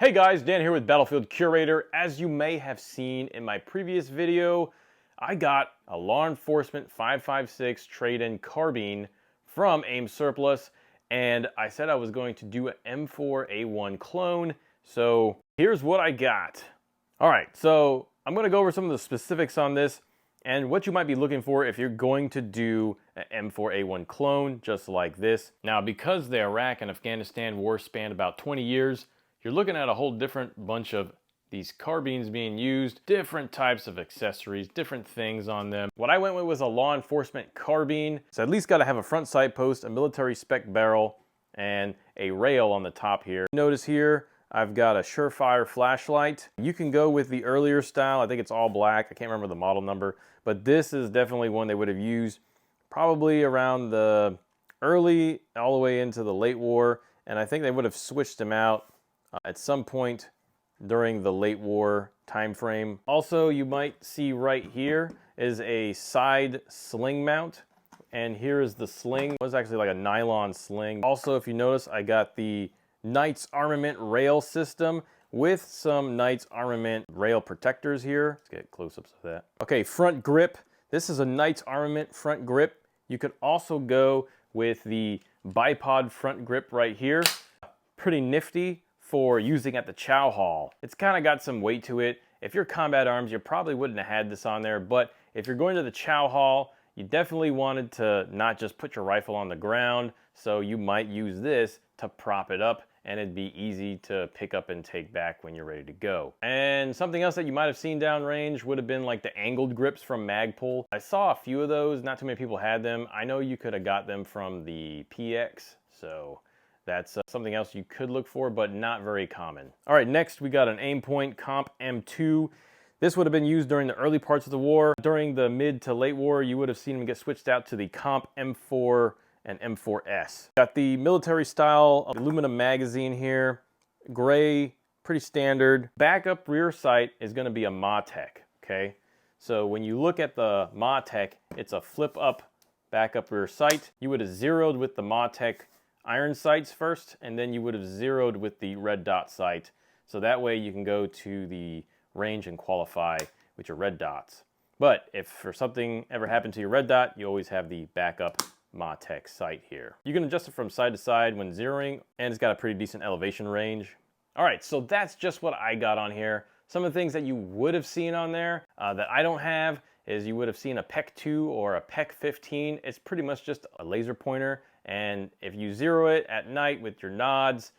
Hey guys, Dan here with Battlefield Curator. As you may have seen in my previous video, I got a law enforcement 5.56 trade-in carbine from AIM Surplus, and I said I was going to do an M4A1 clone, so here's what I got. Alright, so I'm going to go over some of the specifics on this and what you might be looking for if you're going to do an M4A1 clone just like this. Now, because the Iraq and Afghanistan war spanned about 20 years, you're looking at a whole different bunch of these carbines being used, different types of accessories, different things on them. What I went with was a law enforcement carbine. So at least got to have a front sight post, a military spec barrel, and a rail on the top here. Notice here, I've got a Surefire flashlight. You can go with the earlier style. I think it's all black. I can't remember the model number, but this is definitely one they would have used probably around the early all the way into the late war. And I think they would have switched them out at some point during the late war time frame. Also, you might see right here is a side sling mount, and here is the sling. It was actually like a nylon sling. Also, if you notice, I got the Knights Armament rail system with some Knights Armament rail protectors here. Let's get close-ups of that. Okay, front grip. This is a Knights Armament front grip. You could also go with the bipod front grip right here. Pretty nifty for using at the chow hall. It's kind of got some weight to it. If you're combat arms, you probably wouldn't have had this on there, but if you're going to the chow hall, you definitely wanted to not just put your rifle on the ground, so you might use this to prop it up, and it'd be easy to pick up and take back when you're ready to go. And something else that you might have seen downrange would have been like the angled grips from Magpul. I saw a few of those, not too many people had them. I know you could have got them from the PX, so that's something else you could look for, but not very common. All right, next we got an Aimpoint Comp M2. This would have been used during the early parts of the war. During the mid to late war, you would have seen them get switched out to the Comp M4 and M4s. Got the military style aluminum magazine here, gray, pretty standard. Backup rear sight is gonna be a Matek, okay? So when you look at the Matek, it's a flip up backup rear sight. You would have zeroed with the Matek iron sights first, and then you would have zeroed with the red dot sight. So that way you can go to the range and qualify with your red dots. But if for something ever happened to your red dot, you always have the backup Matek sight here. You can adjust it from side to side when zeroing, and it's got a pretty decent elevation range. All right, so that's just what I got on here. Some of the things that you would have seen on there that I don't have is you would have seen a PEC 2 or a PEC 15. It's pretty much just a laser pointer. And if you zero it at night with your nods,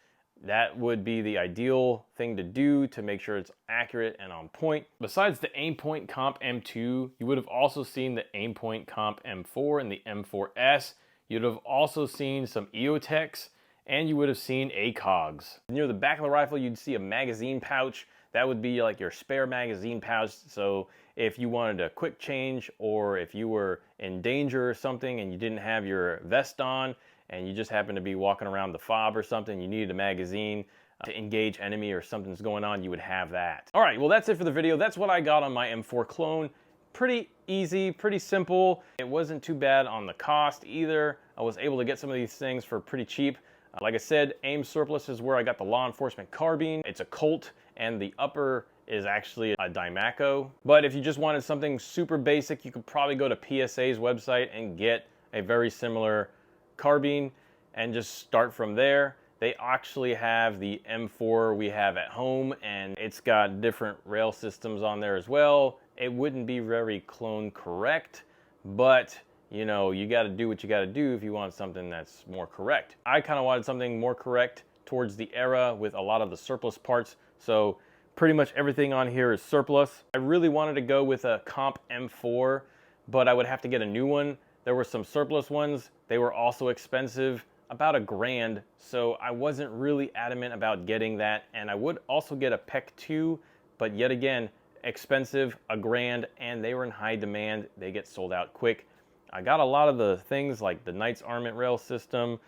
that would be the ideal thing to do to make sure it's accurate and on point. Besides the Aimpoint Comp M2, you would have also seen the Aimpoint Comp M4 and the M4s. You'd have also seen some EOTechs, and you would have seen ACOGs. Near the back of the rifle, you'd see a magazine pouch. That would be like your spare magazine pouch. So if you wanted a quick change, or if you were in danger or something and you didn't have your vest on and you just happened to be walking around the fob or something, you needed a magazine to engage enemy or something's going on, you would have that. All right, well, that's it for the video. That's what I got on my M4 clone. Pretty easy, pretty simple. It wasn't too bad on the cost either. I was able to get some of these things for pretty cheap. Like I said, AIM Surplus is where I got the law enforcement carbine. It's a Colt, and the upper is actually a Dimaco. But if you just wanted something super basic, you could probably go to PSA's website and get a very similar carbine and just start from there. They actually have the M4 we have at home, and it's got different rail systems on there as well. It wouldn't be very clone correct, but you know, you got to do what you got to do if you want something that's more correct. I kind of wanted something more correct towards the era with a lot of the surplus parts. So pretty much everything on here is surplus. I really wanted to go with a Comp M4, but I would have to get a new one. There were some surplus ones. They were also expensive, about $1,000. So I wasn't really adamant about getting that. And I would also get a PEC 2, but yet again, expensive, $1,000, and they were in high demand. They get sold out quick. I got a lot of the things like the Knights Armament rail system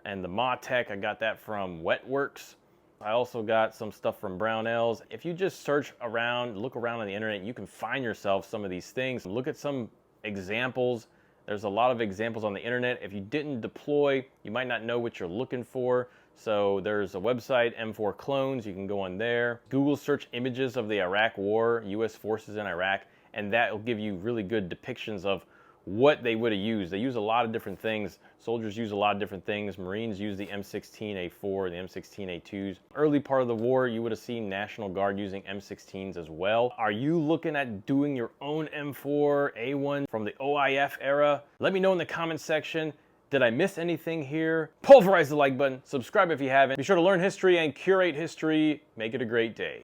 and the Matek. I got that from Wetworks. I also got some stuff from Brownells. If you just search around, look around on the internet, you can find yourself some of these things. Look at some examples. There's a lot of examples on the internet. If you didn't deploy, you might not know what you're looking for. So there's a website, M4 Clones, you can go on there. Google search images of the Iraq War, US forces in Iraq, and that will give you really good depictions of what they would have used. They use a lot of different things. Soldiers use a lot of different things. Marines use the M16A4, the M16A2s. Early part of the war, you would have seen National Guard using M16s as well. Are you looking at doing your own M4A1 from the OIF era? Let me know in the comments section. Did I miss anything here? Pulverize the like button, subscribe if you haven't. Be sure to learn history and curate history. Make it a great day.